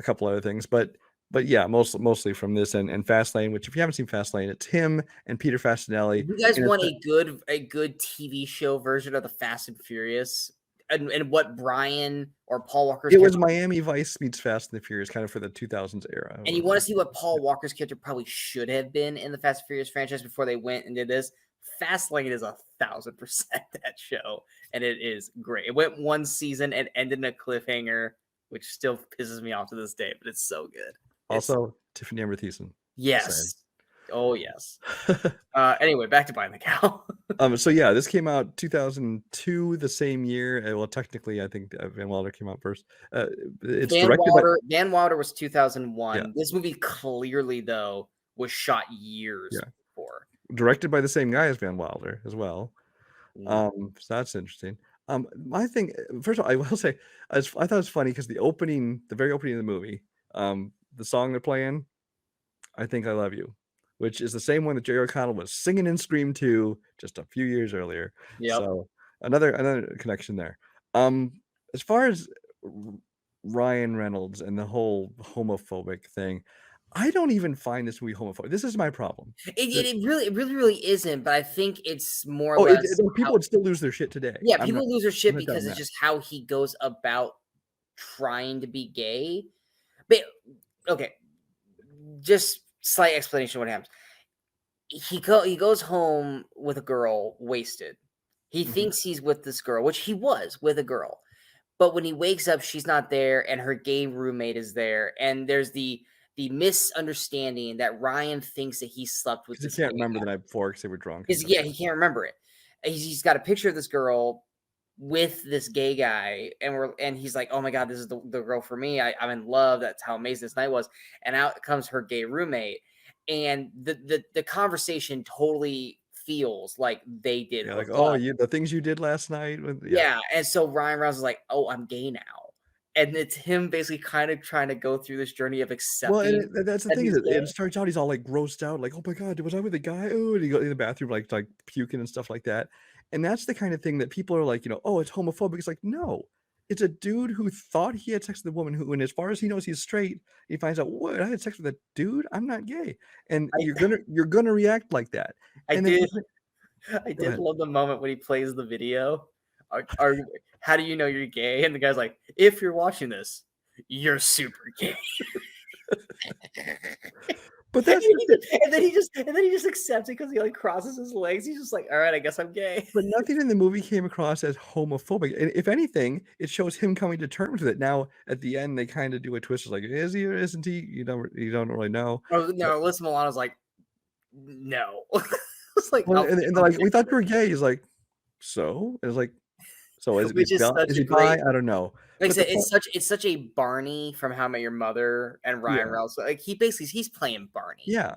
couple other things, but yeah, mostly from this and Fastlane. Which, if you haven't seen Fastlane, it's him and Peter Facinelli. You guys want a good TV show version of the Fast and Furious, and what Brian or Paul Walker's it was Miami Vice meets Fast and the Furious, kind of for the 2000s era. And you want to see what Paul Walker's character probably should have been in the Fast and Furious franchise before they went and did this. Fastlane is 1,000% that show, and it is great. It went one season and ended in a cliffhanger, which still pisses me off to this day, but it's so good. Also, Tiffany Amber Thiessen. Yes. Oh, yes. Anyway, back to Buying the Cow. So yeah, this came out 2002, the same year. Well, technically, I think Van Wilder came out first. It's Van Wilder was 2001. Yeah. This movie clearly, though, was shot years before. Directed by the same guy as Van Wilder as well. So that's interesting. My thing, first of all, I will say, I thought it was funny because the very opening of the movie, the song they're playing, I Think I Love You, which is the same one that Jerry O'Connell was singing in Scream 2 just a few years earlier. Yep. So another connection there. As far as Ryan Reynolds and the whole homophobic thing, I don't even find this movie homophobic. This is my problem. It really isn't, but I think it's more or less. People would still lose their shit today. Yeah, people lose their shit because it's just how he goes about trying to be gay. But okay, just slight explanation of what happens. He goes home with a girl wasted. He thinks he's with this girl, which he was with a girl. But when he wakes up, she's not there, and her gay roommate is there. And there's the misunderstanding that Ryan thinks that he slept with this guy. He can't remember the night before because they were drunk. Yeah, he can't remember it. He's got a picture of this girl with this gay guy, and he's like, oh my God, this is the girl for me. I'm in love. That's how amazing this night was. And out comes her gay roommate. And the conversation totally feels like they did. Yeah, like, the things you did last night. Yeah. And so Ryan Reynolds is like, oh, I'm gay now. And it's him basically kind of trying to go through this journey of accepting. Well, and that's the thing. It starts out, he's all like grossed out, like, oh my God, was I with a guy? Oh, and he goes in the bathroom, like puking and stuff like that. And that's the kind of thing that people are like, oh, it's homophobic. It's like, no, it's a dude who thought he had sex with a woman who, and as far as he knows, he's straight. He finds out, what? I had sex with a dude? I'm not gay. And you're gonna react like that. I did love the moment when he plays the video. How do you know you're gay? And the guy's like, if you're watching this, you're super gay. But that's and then he just accepts it because he like crosses his legs. He's just like, all right, I guess I'm gay. But nothing in the movie came across as homophobic. And if anything, it shows him coming to terms with it. Now at the end, they kind of do a twist. It's like, is he or isn't he? You don't really know. Oh no, Alyssa Milano's like, no. It's like, well, and they're like, we thought you were gay. He's like, so? And it's like, so is he bi? I don't know. Like I said, it's such a Barney from How I Met Your Mother and Ryan Reynolds. Like he's playing Barney. Yeah,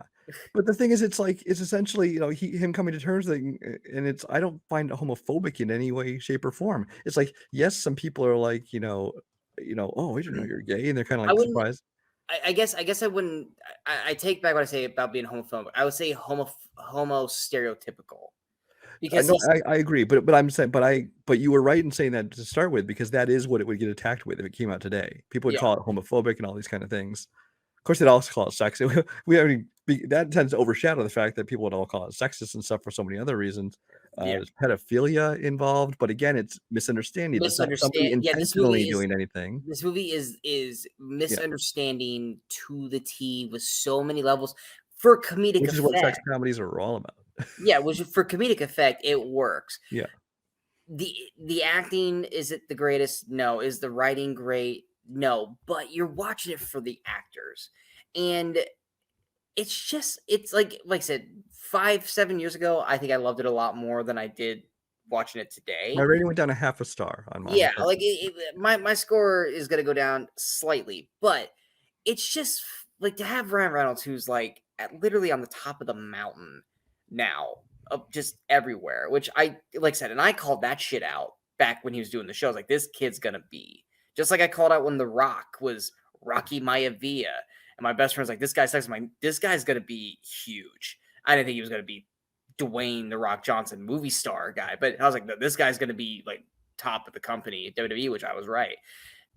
but the thing is, it's essentially him coming to terms with it, and I don't find it homophobic in any way, shape, or form. It's like, yes, some people are like, oh, we didn't know you're gay, and they're kind of like surprised. I guess I wouldn't. I take back what I say about being homophobic. I would say homo stereotypical I because know, he's I agree, but I'm saying, but you were right in saying that to start with, because that is what it would get attacked with if it came out today. People would yeah. call it homophobic and all these kind of things. Of course, they'd also call it sexist. We already that tends to overshadow the fact that people would all call it sexist and stuff for so many other reasons. Yeah. There's pedophilia involved, but again, it's misunderstanding. It's not somebody Misunderstand. Yeah, intentionally doing anything. this movie is Yeah, misunderstanding to the T with so many levels for comedic which is what sex effect. comedies are all about. Yeah, which for comedic effect it works. Yeah. The acting, is it the greatest? No. Is the writing great? No. But you're watching it for the actors, and it's like I said, 5-7 years ago, I think I loved it a lot more than I did watching it My today. rating went down a half a star on mine. Yeah, like my score is gonna go down slightly, but it's just like to have Ryan Reynolds, who's like literally on the top of the mountain now, of just everywhere. Which I like I said, and I called that shit out back when he was doing the show. I was like, this kid's gonna be just like I called out when The Rock was Rocky Maivia, and my best friend's like, this guy sucks. This guy's gonna be huge. I didn't think he was gonna be Dwayne The Rock Johnson movie star guy, but I was like, no, this guy's gonna be like top of the company at WWE, which I was right.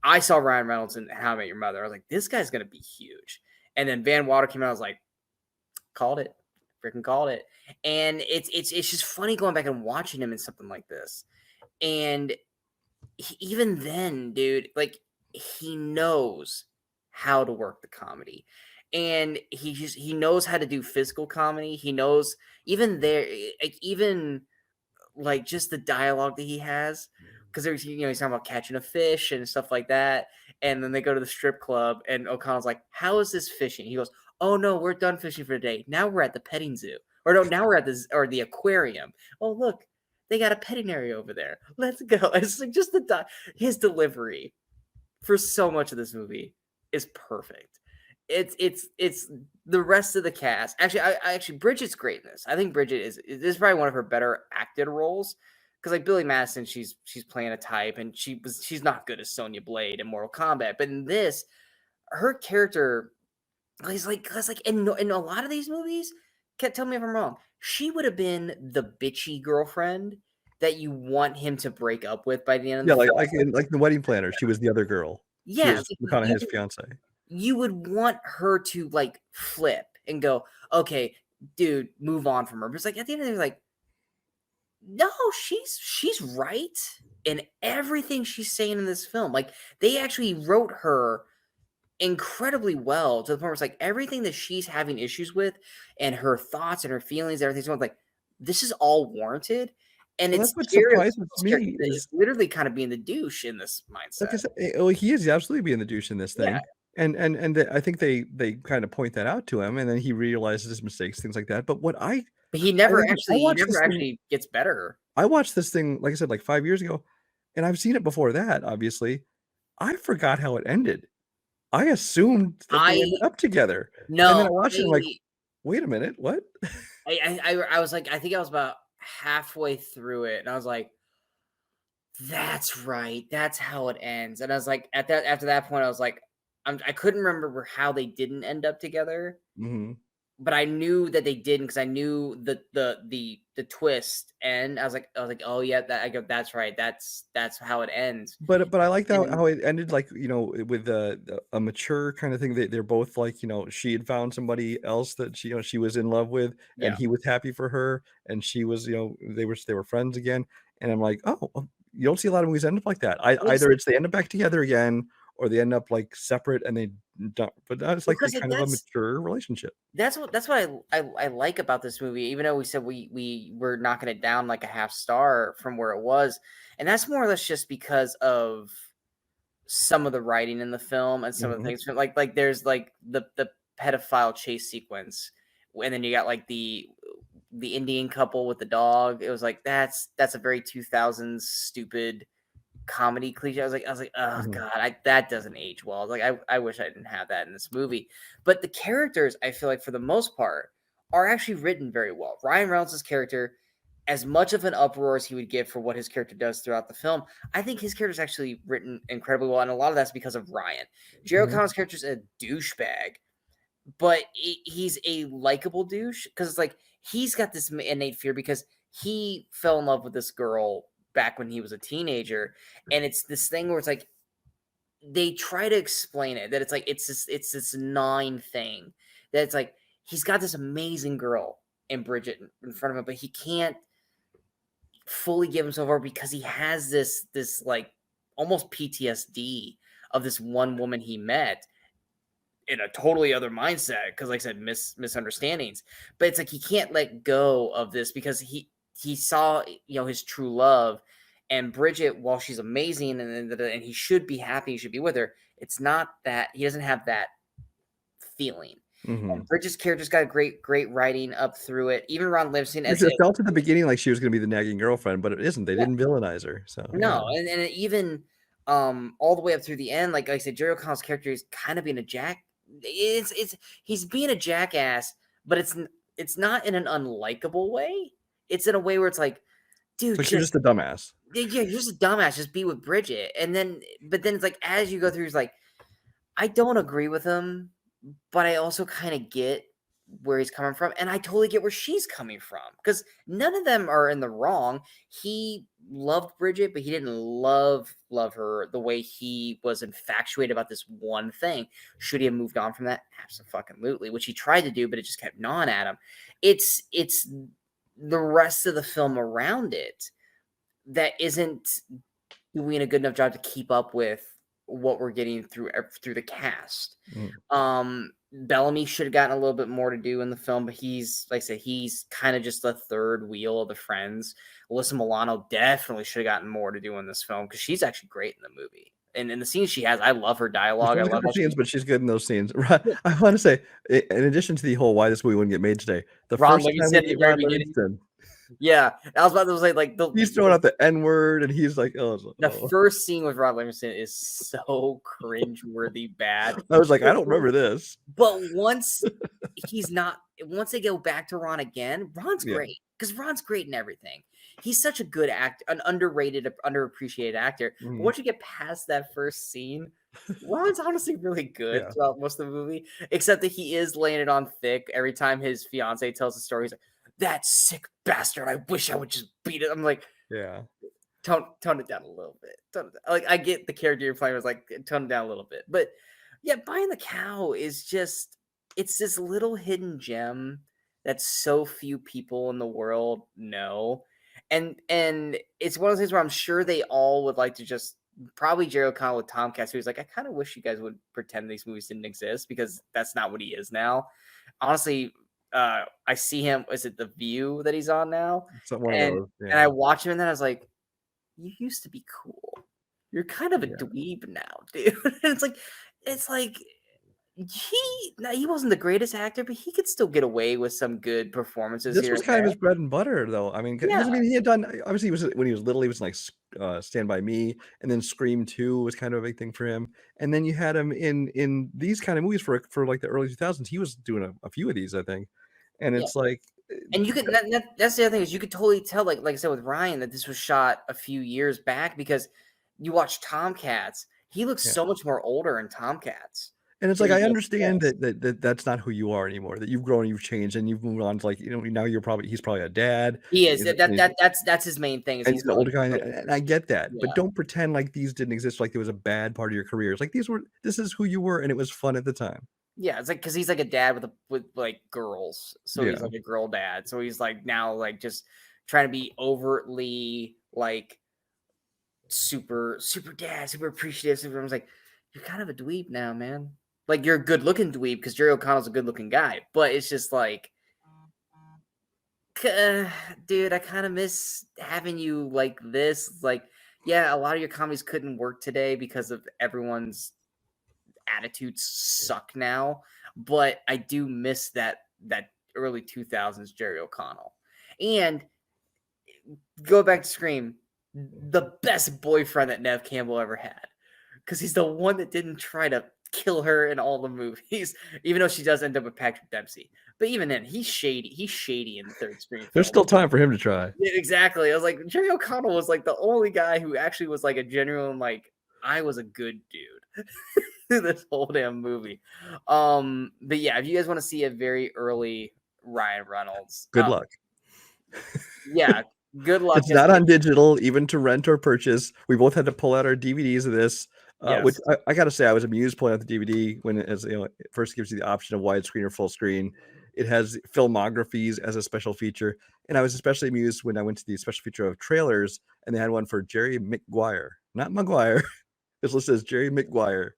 I saw Ryan Reynolds in How I Met Your Mother. I was like, this guy's gonna be huge. And then Van Wilder came out. I was like, called it, freaking called it. And it's just funny going back and watching him in something like this. And even then, dude, like he knows how to work the comedy, and he knows how to do physical comedy. He knows even there, like even like, just the dialogue that he has, because there's he's talking about catching a fish and stuff like that, and then they go to the strip club, and O'Connell's like, "How is this fishing?" He goes, "Oh, no, we're done fishing for the day. Now we're at the petting zoo. Or no, now we're at the aquarium. Oh, look, they got a petting area over there. Let's go." It's like just his delivery for so much of this movie is perfect. It's the rest of the cast. Actually, I actually Bridget's great in this. I think Bridget is probably one of her better acted roles, because like Billy Madison, she's playing a type, and she's not good as Sonya Blade in Mortal Kombat, but in this, her character is like, cause like in a lot of these movies, can't tell me if I'm wrong. She would have been the bitchy girlfriend that you want him to break up with by the end of Yeah, the film. like The Wedding Planner, she was the other girl. She Yeah, was McConaughey's fiance. you would want her to like flip and go, okay, dude, move on from her. But it's like at the end of the day, like, no, she's right in everything she's saying in this film. Like they actually wrote her incredibly well to the point where it's like everything that she's having issues with and her thoughts and her feelings, everything's going like this is all warranted. And Well, it's that's what scary surprises me that is is, literally kind of being the douche in this like mindset. I said, oh, he is absolutely being the douche in this Yeah. thing, and I think they kind of point that out to him, and then he realizes his mistakes, things like that. But what But he watched never this thing actually gets better. I watched this thing, like I said, like 5 years ago, and I've seen it before that, obviously. I forgot how it ended. I assumed that they ended I up together, and then no, I watched it, and I'm like, "Wait a minute, what?" I was like, I think I was about halfway through it, and I was like, "That's right. That's how it ends." And I was like, after that point, I was like, I couldn't remember how they didn't end up together, Mhm. but I knew that they didn't because I knew the twist. And I was like, oh yeah, I go, that's right. That's how it ends. But I liked And how it ended, like, with a mature kind of thing. They're both like, she had found somebody else that she was in love with, and yeah, he was happy for her, and she was, they were friends again. And I'm like, oh, well, you don't see a lot of movies end up like that. Either it's they end up back together again, or they end up like separate and they don't. But it's like they because like kind of a mature relationship. that's what I like about this movie, even though we said we were knocking it down like a half star from where it was, and that's more or less just because of some of the writing in the film and some of the Mhm. things like there's like the pedophile chase sequence, and then you got like the Indian couple with the dog. It was like that's a very 2000s stupid comedy cliche. I was like, oh Mhm. god, that doesn't age well. Like I wish I didn't have that in this movie. But the characters, I feel like for the most part, are actually written very well. Ryan Reynolds' character as much of an uproar as he would get for what his character does throughout the film, I think his character is actually written incredibly well, and a lot of that's because of Ryan. Jerry O'Connell's character is a douchebag, but he's a likable douche because it's like he's got this innate fear because he fell in love with this girl back when he was a teenager, and it's this thing where it's like they try to explain it that it's like it's this gnawing thing that it's like he's got this amazing girl in Bridget in front of him, but he can't fully give himself over because he has this like almost PTSD of this one woman he met in a totally other mindset because like I said misunderstandings, but it's like he can't let go of this because he saw his true love, and Bridget, while she's amazing and he should be happy, he should be with her, it's not that he doesn't have that feeling. And Bridget's character's got great writing up through it. Even Ron Livingston It felt at the beginning like she was going to be the nagging girlfriend, but it isn't. They didn't villainize her. So no, and even all the way up through the end, like I said, Jerry O'Connell's character is kind of being a he's being a jackass, but it's not in an unlikable way. It's in a way where it's like, dude, you're just a dumbass. Yeah, you're just a dumbass. Just be with Bridget, but then it's like as you go through, it's like I don't agree with him, but I also kind of get where he's coming from, and I totally get where she's coming from because none of them are in the wrong. He loved Bridget, but he didn't love her the way he was infatuated about this one thing. Should he have moved on from that? Absolutely, which he tried to do, but it just kept gnawing at him. It's the rest of the film around it that isn't doing a good enough job to keep up with what we're getting through the cast. Bellamy should have gotten a little bit more to do in the film, but he's like I said, he's kind of just the third wheel of the friends. Alyssa Milano definitely should have gotten more to do in this film because she's actually great in the movie. And in the scenes she has, I love her dialogue. I love her scenes, but she's good in those scenes. I want to say, in addition to the whole why this movie wouldn't get made today, the Ron first Livingston time at the very beginning. Yeah, I was about to say like he's throwing out the N-word and he's like, the first scene with Ron Livingston is so cringe-worthy bad. I was like, I don't remember this. But once they go back to Ron again, Ron's great because Ron's great in everything. He's such a good actor, an underrated, underappreciated actor. But once you get past that first scene, Ron's honestly really good throughout most of the movie, except that he is laying it on thick every time his fiance tells the story. He's like, that sick bastard, I wish I would just beat it. I'm like, tone it down a little bit. Like I get the character you're playing was like tone it down a little bit, but yeah, Buying the Cow is just it's this little hidden gem that so few people in the world know, and it's one of those things where I'm sure they all would like to just probably Jerry O'Connell with Tomcats, who's like, I kind of wish you guys would pretend these movies didn't exist because that's not what he is now. Honestly. I see him. Is it The View that he's on now? And I watch him, and then I was like, "You used to be cool. You're kind of a dweeb now, dude." And it's like he wasn't the greatest actor, but he could still get away with some good performances. This was kind of his bread and butter, though. I mean, he had done obviously when he was little, he was like Stand By Me, and then Scream 2 was kind of a big thing for him. And then you had him in these kind of movies for like the early 2000s. He was doing a few of these, I think. And it's like, and you could that's the other thing is you could totally tell, like I said with Ryan, that this was shot a few years back because you watch Tomcats, he looks so much more older in Tomcats. And it's like I understand that that's not who you are anymore. That you've grown, you've changed, and you've moved on to now he's probably a dad. He is that's his main thing. Is he's an older guy, and I get that. But don't pretend like these didn't exist. Like it was a bad part of your career. It's like this is who you were, and it was fun at the time. Yeah, it's like because he's like a dad with like girls, so he's like a girl dad. So he's like now like just trying to be overtly like super dad, super appreciative. I was like, you're kind of a dweeb now, man. Like you're a good looking dweeb because Jerry O'Connell's a good looking guy, but it's just like, dude, I kind of miss having you like this. Like, yeah, a lot of your comedies couldn't work today because of everyone's attitudes suck now, but I do miss that early 2000s Jerry O'Connell. And go back to Scream, the best boyfriend that Nev Campbell ever had, because he's the one that didn't try to kill her in all the movies, even though she does end up with Patrick Dempsey. But even then, he's shady. He's shady in the third screen There's film. still time for him to try. Yeah, exactly. I was like, Jerry O'Connell was like the only guy who actually was like a genuine, like, I was a good dude this whole damn movie. But yeah, if you guys want to see a very early Ryan Reynolds, Good luck. Yeah, good luck. It's not on digital, even to rent or purchase. We both had to pull out our DVDs of this, which Yes. I got to say, I was amused pulling out the DVD when it first gives you the option of widescreen or full screen. It has filmographies as a special feature, and I was especially amused when I went to the special feature of trailers, and they had one for Jerry McGuire, not Maguire. It's listed as Jerry McGuire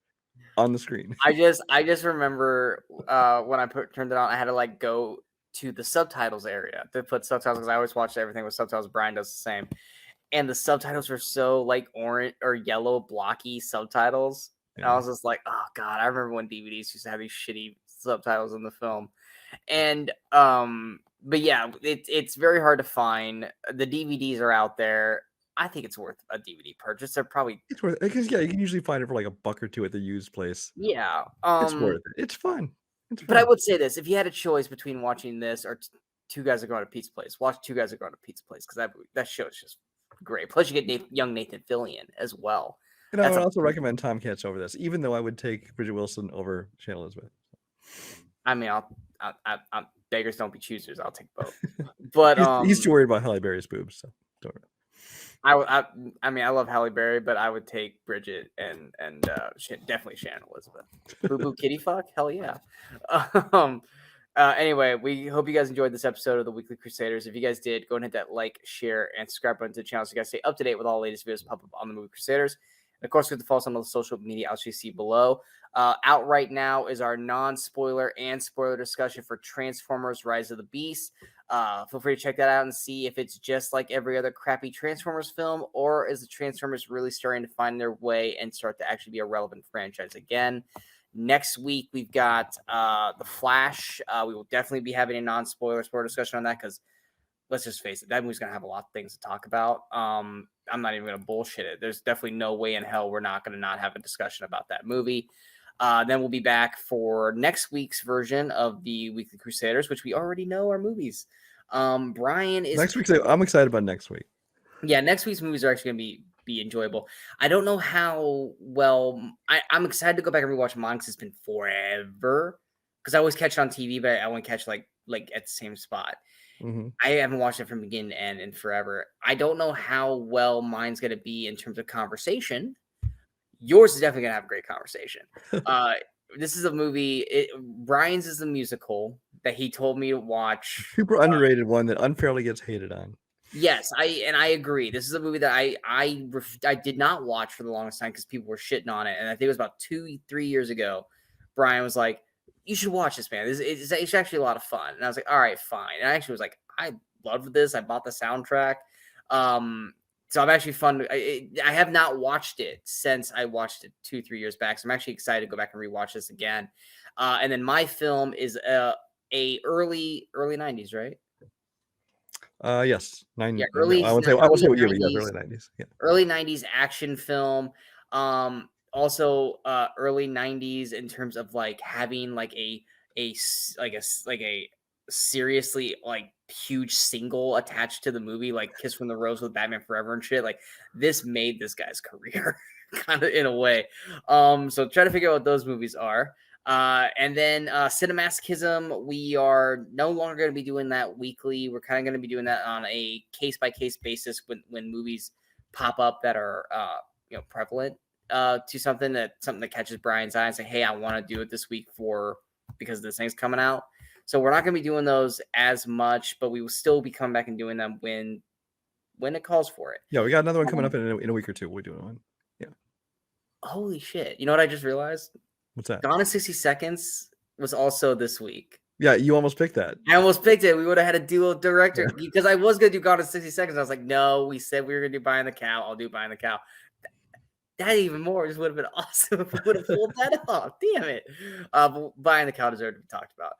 on the screen. I just remember when I turned it on, I had to like go to the subtitles area to put subtitles because I always watch everything with subtitles. Brian does the same, and the subtitles were so like orange or yellow blocky subtitles. Yeah. I was just like, oh god, I remember when DVDs used to have these shitty subtitles in the film, and but yeah, it's very hard to find. The DVDs are out there. I think it's worth a DVD purchase. They're probably it's worth it because you can usually find it for like $1 or $2 at the used place. Yeah, it's worth it. It's fun. But I would say this: if you had a choice between watching this or Two Guys Are Going to Pizza Place, watch Two Guys Are Going to Pizza Place because that show is just great. Plus, you get young Nathan Fillion as well. And I would also recommend Tom Hanks over this, even though I would take Bridget Wilson over Shane Elizabeth. I mean, I'll beggars don't be choosers. I'll take both. But he's too worried about Halle Berry's boobs, so don't worry. I mean, I love Halle Berry, but I would take Bridget and definitely Shannon Elizabeth. Boo boo kitty fuck, hell yeah. Anyway, we hope you guys enjoyed this episode of the Weekly Crusaders. If you guys did, go and hit that like, share, and subscribe button to the channel so you guys stay up to date with all the latest videos pop up on the Movie Crusaders. And of course, you have to follow us on all the social media outlets you see below. Out right now is our non-spoiler and spoiler discussion for Transformers: Rise of the Beast. Feel free to check that out and see if it's just like every other crappy Transformers film, or is the Transformers really starting to find their way and start to actually be a relevant franchise again. Next week, we've got The Flash. We will definitely be having a non-spoiler spoiler discussion on that because let's just face it, that movie's going to have a lot of things to talk about. I'm not even going to bullshit it. There's definitely no way in hell we're not going to not have a discussion about that movie. Then we'll be back for next week's version of the Weekly Crusaders, which we already know are movies. Brian is... Next week, I'm excited about next week. Yeah, next week's movies are actually going to be enjoyable. I don't know how well... I'm excited to go back and rewatch mine because it's been forever. Because I always catch it on TV, but I won't catch like at the same spot. Mm-hmm. I haven't watched it from beginning to end in forever. I don't know how well mine's going to be in terms of conversation. Yours is definitely going to have a great conversation. This is a movie. Brian's is a musical that he told me to watch. Super underrated one that unfairly gets hated on. Yes, I agree. This is a movie that I did not watch for the longest time because people were shitting on it. And I think it was about 2-3 years ago. Brian was like, you should watch this, man. It's actually a lot of fun. And I was like, all right, fine. And I actually was like, I loved this. I bought the soundtrack. So I'm actually fun. I have not watched it since I watched it 2-3 years back. So I'm actually excited to go back and rewatch this again. And then my film is a early 90s, right? Yes. I won't say what year, but yeah, early 90s. Yeah. Early 90s action film. Also early 90s in terms of like having like a seriously like huge single attached to the movie, like Kiss from the Rose with Batman Forever and shit. Like this made this guy's career kind of in a way. So try to figure out what those movies are. And then Cinemasochism, we are no longer going to be doing that weekly. We're kind of going to be doing that on a case-by-case basis when movies pop up that are prevalent to something that catches Brian's eye and say, hey, I want to do it this week because this thing's coming out. So we're not going to be doing those as much, but we will still be coming back and doing them when it calls for it. Yeah, we got another one coming up in a week or two. We're doing one. Yeah. Holy shit. You know what I just realized? What's that? Gone in 60 Seconds was also this week. Yeah, you almost picked that. I almost picked it. We would have had a dual director because I was going to do Gone in 60 Seconds. I was like, no, we said we were going to do Buying the Cow. I'll do Buying the Cow. That even more just would have been awesome if we would have pulled that off. Damn it. Buying the Cow deserved to be talked about.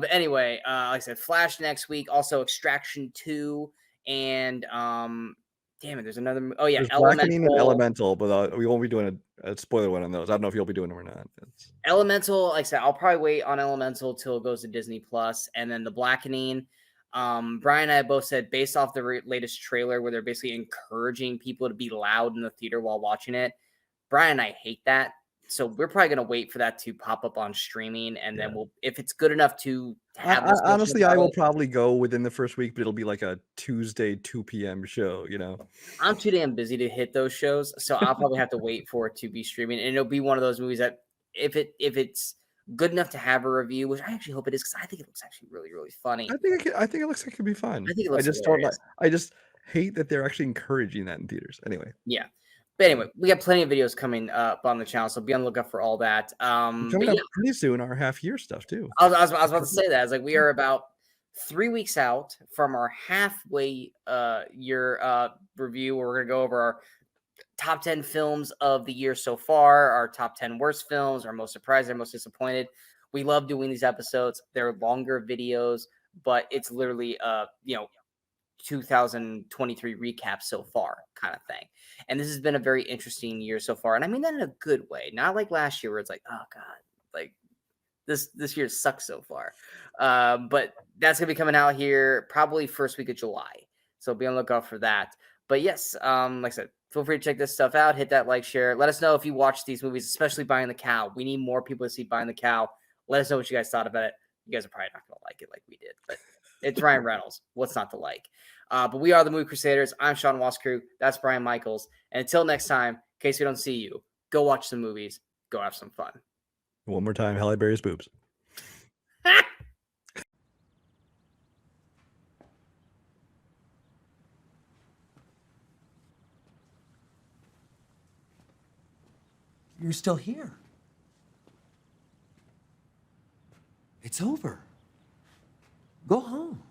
But anyway, like I said, Flash next week. Also, Extraction 2 and damn it, there's another. Oh yeah, There's Blackening and Elemental. Elemental, but we won't be doing a spoiler one on those. I don't know if you'll be doing them or not. Elemental, like I said, I'll probably wait on Elemental till it goes to Disney Plus, and then the Blackening. Brian and I both said based off the latest trailer where they're basically encouraging people to be loud in the theater while watching it. Brian and I hate that, so we're probably gonna wait for that to pop up on streaming, and then we'll, if it's good enough to have this. Honestly, I will probably go within the first week, but it'll be like a Tuesday 2 p.m. show. I'm too damn busy to hit those shows, so I'll probably have to wait for it to be streaming, and it'll be one of those movies that if it's good enough to have a review, which I actually hope it is, because I think it looks actually really, really funny. I think it looks like it could be fun. I think it looks just hilarious. I just hate that they're actually encouraging that in theaters. Anyway. Yeah. But anyway, we got plenty of videos coming up on the channel, so be on the lookout for all that. Coming up pretty soon, our half-year stuff too. I was about to say that. It's like we are about 3 weeks out from our halfway year review, where we're gonna go over our top 10 films of the year so far, our top 10 worst films, our most surprised, our most disappointed. We love doing these episodes. They're longer videos, but it's literally 2023 recap so far kind of thing. And this has been a very interesting year so far. And I mean that in a good way, not like last year where it's like, oh God, like this year sucks so far. But that's gonna be coming out here probably first week of July. So be on the lookout for that. But yes, like I said, feel free to check this stuff out. Hit that like, share. Let us know if you watch these movies, especially Buying the Cow. We need more people to see Buying the Cow. Let us know what you guys thought about it. You guys are probably not going to like it like we did, but it's Ryan Reynolds. What's not to like? But we are the Movie Crusaders. I'm Sean Waskrew. That's Brian Michaels. And until next time, in case we don't see you, go watch some movies. Go have some fun. One more time, Halle Berry's boobs. You're still here. It's over. Go home.